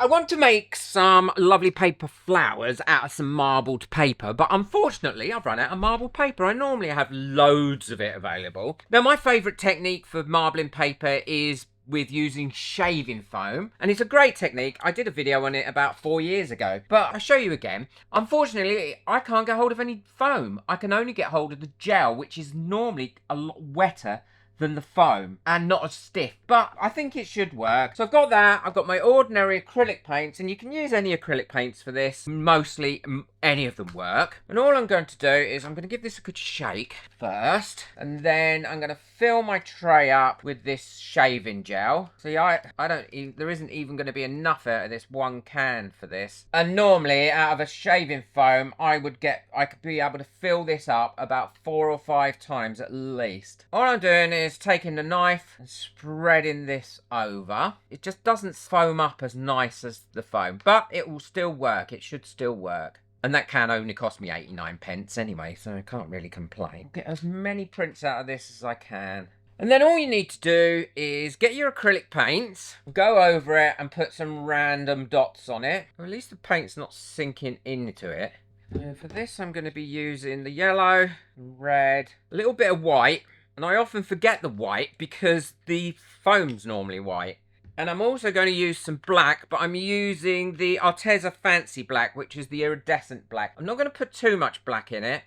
I want to make some lovely paper flowers out of some marbled paper, but unfortunately I've run out of marbled paper. I normally have loads of it available. Now my favourite technique for marbling paper is with using shaving foam, and it's a great technique. I did a video on it about 4 years ago, but I'll show you again. Unfortunately, I can't get hold of any foam. I can only get hold of the gel, which is normally a lot wetter than the foam and not as stiff, but I think it should work. So I've got that. I've got my ordinary acrylic paints, and you can use any acrylic paints for this. Mostly any of them work. And all I'm going to do is I'm going to give this a good shake first, and then I'm going to fill my tray up with this shaving gel. See, there isn't even going to be enough out of this one can for this. And normally out of a shaving foam, I could be able to fill this up about 4 or 5 times at least. All I'm doing is taking the knife and spreading this over. It just doesn't foam up as nice as the foam, but it will still work. It should still work. And that can only cost me 89p anyway, so I can't really complain. Get as many prints out of this as I can. And then all you need to do is get your acrylic paints, go over it and put some random dots on it. Or at least the paint's not sinking into it. And for this I'm going to be using the yellow, red, a little bit of white. And I often forget the white because the foam's normally white. And I'm also going to use some black, but I'm using the Arteza Fancy Black, which is the iridescent black. I'm not going to put too much black in it.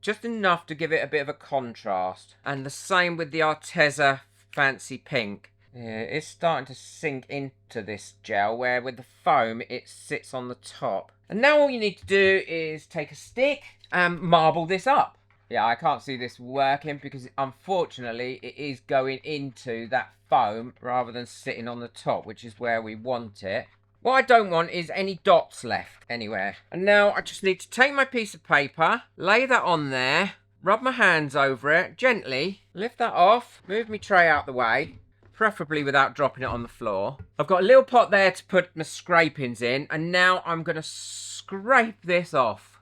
Just enough to give it a bit of a contrast. And the same with the Arteza Fancy Pink. Yeah, it's starting to sink into this gel, where with the foam, it sits on the top. And now all you need to do is take a stick and marble this up. Yeah, I can't see this working because unfortunately it is going into that foam rather than sitting on the top, which is where we want it. What I don't want is any dots left anywhere. And now I just need to take my piece of paper, lay that on there, rub my hands over it gently, lift that off, move my tray out the way, preferably without dropping it on the floor. I've got a little pot there to put my scrapings in, and now I'm going to scrape this off.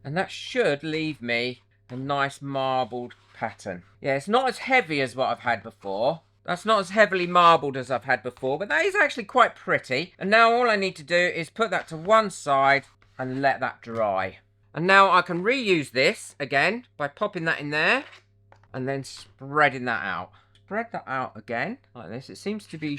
And that should leave me a nice marbled pattern. Yeah, it's not as heavy as what I've had before. That's not as heavily marbled as I've had before, but that is actually quite pretty. And now all I need to do is put that to one side and let that dry. And now I can reuse this again by popping that in there and then spreading that out. Spread that out again like this. It seems to be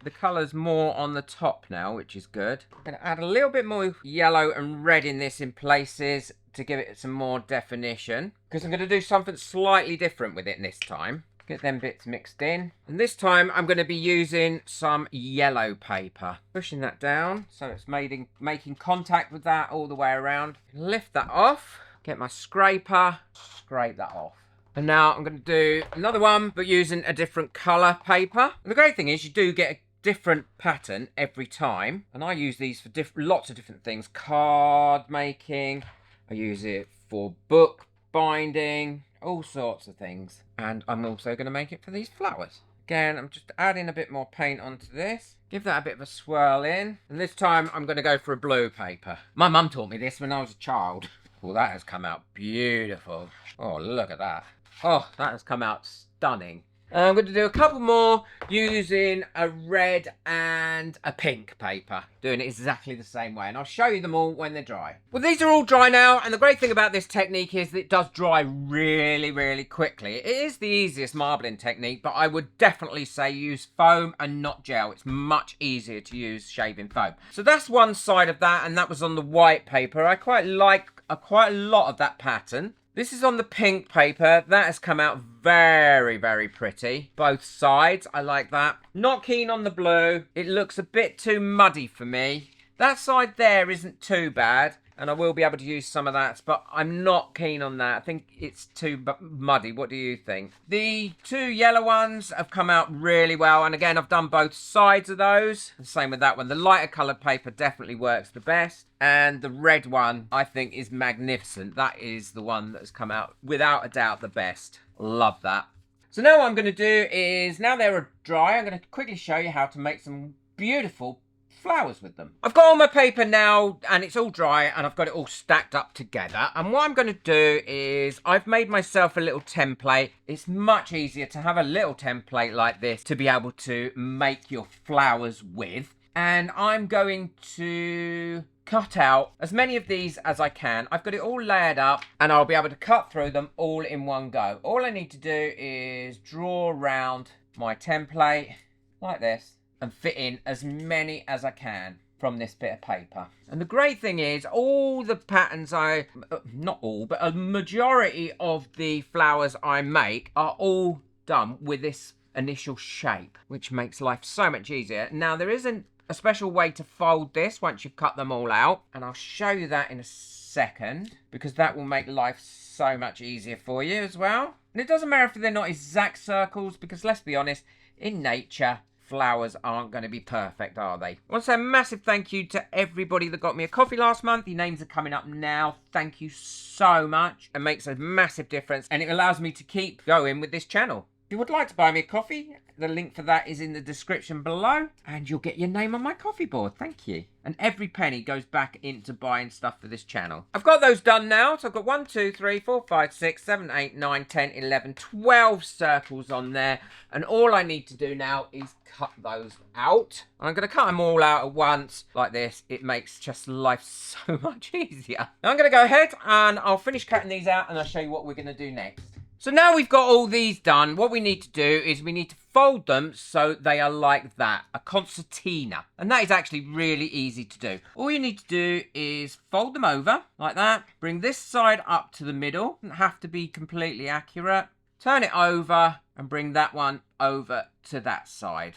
the colour's more on the top now, which is good. I'm going to add a little bit more yellow and red in this in places to give it some more definition, because I'm going to do something slightly different with it this time. Get them bits mixed in, and this time I'm going to be using some yellow paper, pushing that down so it's making contact with that all the way around. Lift that off, get my scraper, scrape that off. And now I'm going to do another one, but using a different colour paper. And the great thing is you do get a different pattern every time, and I use these for lots of different things. Card making, I use it for book binding, all sorts of things. And I'm also going to make it for these flowers. Again, I'm just adding a bit more paint onto this. Give that a bit of a swirl in. And this time I'm going to go for a blue paper. My mum taught me this when I was a child. Well, that has come out beautiful. Oh, look at that. Oh, that has come out stunning. I'm going to do a couple more using a red and a pink paper. Doing it exactly the same way. And I'll show you them all when they're dry. Well, these are all dry now. And the great thing about this technique is that it does dry really, really quickly. It is the easiest marbling technique, but I would definitely say use foam and not gel. It's much easier to use shaving foam. So that's one side of that. And that was on the white paper. I quite like quite a lot of that pattern. This is on the pink paper. That has come out very, very pretty. Both sides, I like that. Not keen on the blue. It looks a bit too muddy for me. That side there isn't too bad, and I will be able to use some of that, but I'm not keen on that. I think it's too muddy. What do you think? The two yellow ones have come out really well, and again, I've done both sides of those. The same with that one. The lighter coloured paper definitely works the best, and the red one, I think, is magnificent. That is the one that has come out, without a doubt, the best. Love that. So now what I'm going to do is, now they're dry, I'm going to quickly show you how to make some beautiful flowers with them. I've got all my paper now and it's all dry and I've got it all stacked up together. And what I'm going to do is I've made myself a little template. It's much easier to have a little template like this to be able to make your flowers with. And I'm going to cut out as many of these as I can. I've got it all layered up and I'll be able to cut through them all in one go. All I need to do is draw around my template like this and fit in as many as I can from this bit of paper. And the great thing is all the patterns not all, but a majority of the flowers I make are all done with this initial shape, which makes life so much easier. Now there isn't a special way to fold this once you've cut them all out, and I'll show you that in a second because that will make life so much easier for you as well. And it doesn't matter if they're not exact circles because let's be honest, in nature flowers aren't going to be perfect, are they? I want to say a massive thank you to everybody that got me a coffee last month. Your names are coming up now. Thank you so much. It makes a massive difference and it allows me to keep going with this channel. If you would like to buy me a coffee, the link for that is in the description below and you'll get your name on my coffee board. Thank you. And every penny goes back into buying stuff for this channel. I've got those done now. So I've got 1, 2, 3, 4, 5, 6, 7, 8, 9, 10, 11, 12 circles on there. And all I need to do now is cut those out. I'm going to cut them all out at once like this. It makes just life so much easier. Now I'm going to go ahead and I'll finish cutting these out and I'll show you what we're going to do next. So now we've got all these done, what we need to do is we need to fold them so they are like that, a concertina. And that is actually really easy to do. All you need to do is fold them over like that. Bring this side up to the middle. Doesn't have to be completely accurate. Turn it over and bring that one over to that side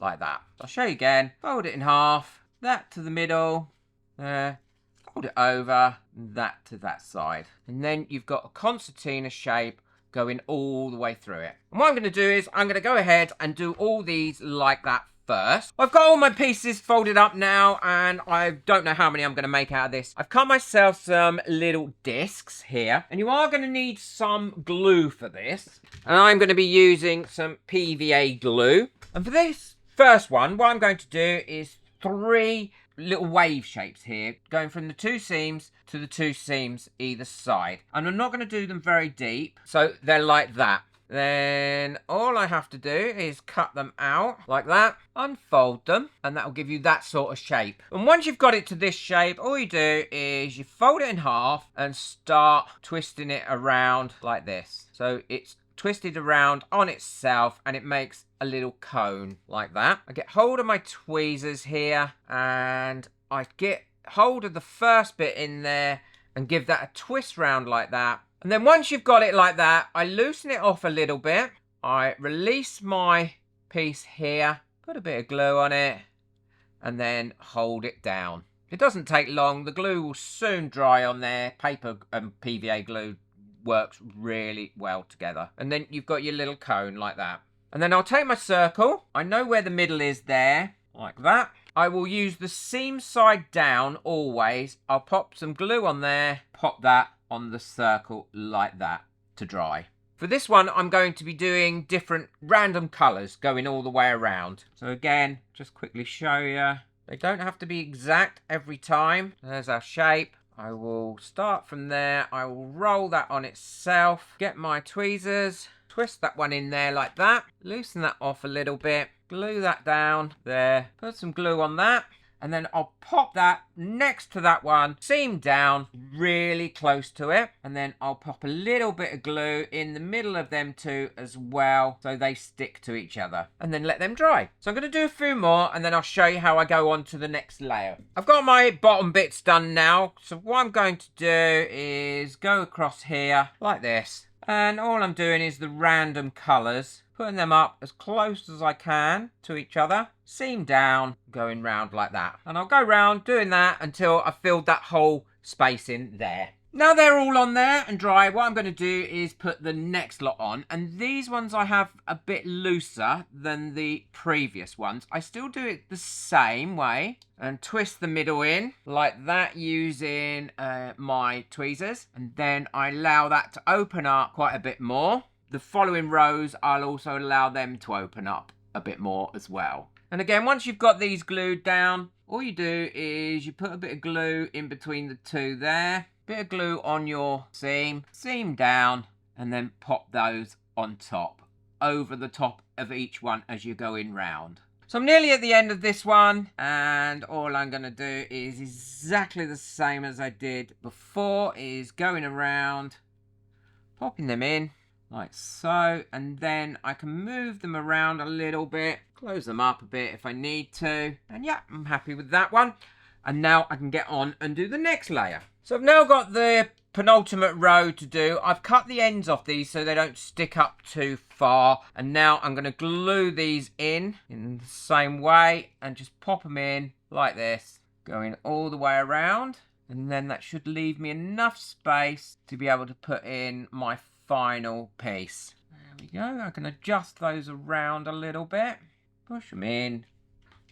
like that. I'll show you again. Fold it in half, that to the middle, there. Fold it over, that to that side. And then you've got a concertina shape going all the way through it. And what I'm going to do is I'm going to go ahead and do all these like that first. I've got all my pieces folded up now and I don't know how many I'm going to make out of this. I've cut myself some little discs here and you are going to need some glue for this. And I'm going to be using some PVA glue. And for this first one, what I'm going to do is 3 little wave shapes here going from the 2 seams to the 2 seams either side, and I'm not going to do them very deep, so they're like that. Then all I have to do is cut them out like that, unfold them, and that will give you that sort of shape. And once you've got it to this shape, all you do is you fold it in half and start twisting it around like this. So it's twisted around on itself and it makes a little cone like that. I get hold of my tweezers here and I get hold of the first bit in there and give that a twist round like that. And then once you've got it like that, I loosen it off a little bit. I release my piece here, put a bit of glue on it and then hold it down. It doesn't take long. The glue will soon dry on there. Paper and PVA glue works really well together. And then you've got your little cone like that. And then I'll take my circle. I know where the middle is there, like that. I will use the seam side down always. I'll pop some glue on there, pop that on the circle like that to dry. For this one, I'm going to be doing different random colours going all the way around. So again, just quickly show you. They don't have to be exact every time. There's our shape. I will start from there. I will roll that on itself. Get my tweezers. Twist that one in there like that. Loosen that off a little bit. Glue that down there. Put some glue on that. And then I'll pop that next to that one. Seam down really close to it. And then I'll pop a little bit of glue in the middle of them two as well, so they stick to each other. And then let them dry. So I'm going to do a few more and then I'll show you how I go on to the next layer. I've got my bottom bits done now. So what I'm going to do is go across here like this. And all I'm doing is the random colours, putting them up as close as I can to each other, seam down, going round like that. And I'll go round doing that until I've filled that whole space in there. Now they're all on there and dry, what I'm going to do is put the next lot on. And these ones I have a bit looser than the previous ones. I still do it the same way and twist the middle in like that using my tweezers. And then I allow that to open up quite a bit more. The following rows, I'll also allow them to open up a bit more as well. And again, once you've got these glued down, all you do is you put a bit of glue in between the two there, bit of glue on your seam down, and then pop those on top, over the top of each one as you're going round. So I'm nearly at the end of this one, and all I'm going to do is exactly the same as I did before, is going around, popping them in like so, and then I can move them around a little bit, close them up a bit if I need to, and yeah, I'm happy with that one. And now I can get on and do the next layer. So I've now got the penultimate row to do. I've cut the ends off these so they don't stick up too far, and now I'm going to glue these in the same way and just pop them in like this, going all the way around, and then that should leave me enough space to be able to put in my final piece. There we go. I can adjust those around a little bit, push them in,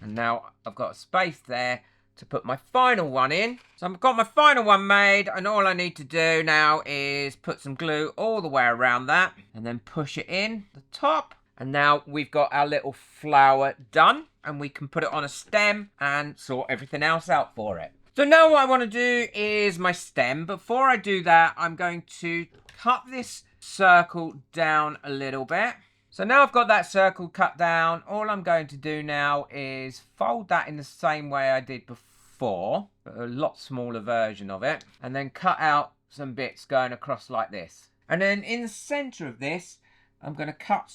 and now I've got space there to put my final one in. So I've got my final one made, and all I need to do now is put some glue all the way around that and then push it in the top. And now we've got our little flower done, and we can put it on a stem and sort everything else out for it. So now what I want to do is my stem. Before I do that, I'm going to cut this circle down a little bit. So now I've got that circle cut down, all I'm going to do now is fold that in the same way I did before, but a lot smaller version of it, and then cut out some bits going across like this. And then in the center of this, I'm going to cut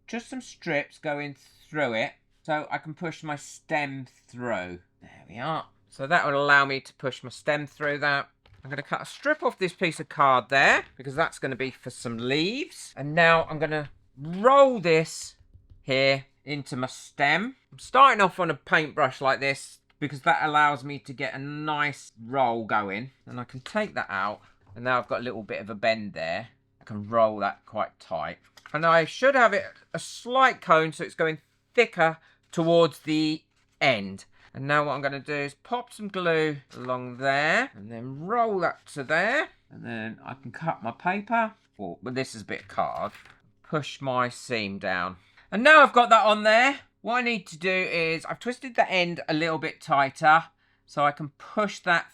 just some strips going through it so I can push my stem through. There we are. So that will allow me to push my stem through that. I'm going to cut a strip off this piece of card there, because that's going to be for some leaves. And now I'm going to roll this here into my stem. I'm starting off on a paintbrush like this, because that allows me to get a nice roll going. And I can take that out, and now I've got a little bit of a bend there. I can roll that quite tight. And I should have it a slight cone, so it's going thicker towards the end. And now what I'm going to do is pop some glue along there, and then roll that to there. And then I can cut my paper, but this is a bit of card. Push my seam down. And now I've got that on there, what I need to do is I've twisted the end a little bit tighter so I can push that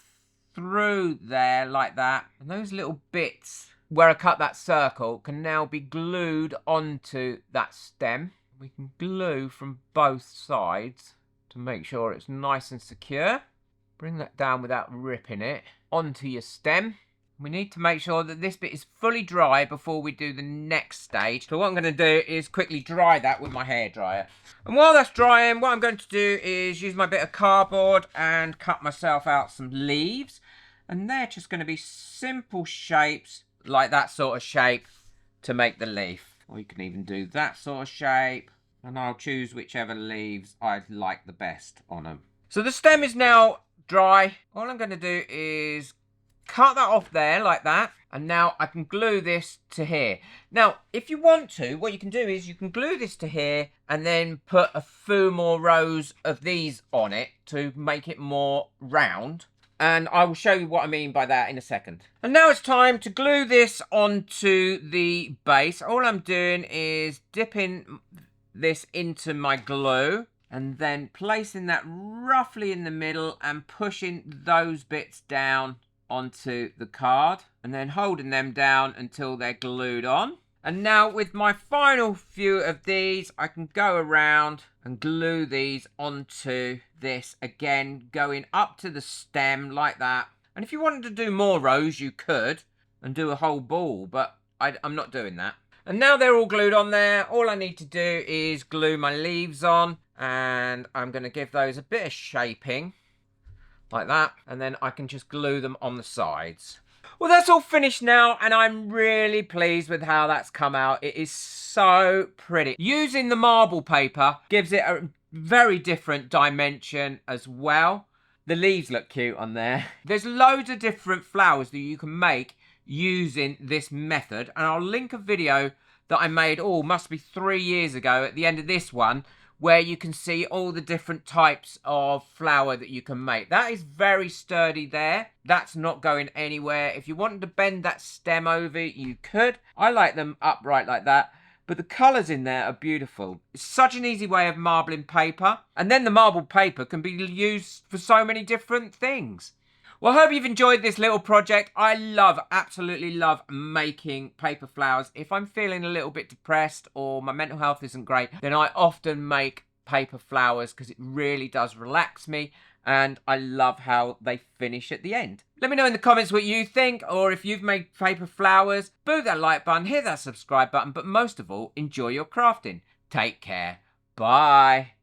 through there like that. And those little bits where I cut that circle can now be glued onto that stem. We can glue from both sides to make sure it's nice and secure. Bring that down without ripping it onto your stem. We need to make sure that this bit is fully dry before we do the next stage. So what I'm going to do is quickly dry that with my hairdryer. And while that's drying, what I'm going to do is use my bit of cardboard and cut myself out some leaves. And they're just going to be simple shapes, like that sort of shape, to make the leaf. Or you can even do that sort of shape. And I'll choose whichever leaves I like the best on them. So the stem is now dry. All I'm going to do is cut that off there like that. And now I can glue this to here. Now, if you want to, what you can do is you can glue this to here and then put a few more rows of these on it to make it more round. And I will show you what I mean by that in a second. And now it's time to glue this onto the base. All I'm doing is dipping this into my glue and then placing that roughly in the middle and pushing those bits down onto the card and then holding them down until they're glued on. And now with my final few of these, I can go around and glue these onto this again, going up to the stem like that. And if you wanted to do more rows, you could and do a whole ball, but I'm not doing that. And now they're all glued on there. All I need to do is glue my leaves on, and I'm going to give those a bit of shaping like that, and then I can just glue them on the sides. Well, that's all finished now, and I'm really pleased with how that's come out. It is so pretty. Using the marble paper gives it a very different dimension as well. The leaves look cute on there. There's loads of different flowers that you can make using this method, and I'll link a video that I made, must be 3 years ago at the end of this one, where you can see all the different types of flower that you can make. That is very sturdy there. That's not going anywhere. If you wanted to bend that stem over, you could. I like them upright like that. but the colours in there are beautiful. It's such an easy way of marbling paper. And then the marbled paper can be used for so many different things. Well, I hope you've enjoyed this little project. I absolutely love making paper flowers. If I'm feeling a little bit depressed or my mental health isn't great, then I often make paper flowers because it really does relax me, and I love how they finish at the end. Let me know in the comments what you think, or if you've made paper flowers. Boo that like button, hit that subscribe button, but most of all, enjoy your crafting. Take care. Bye.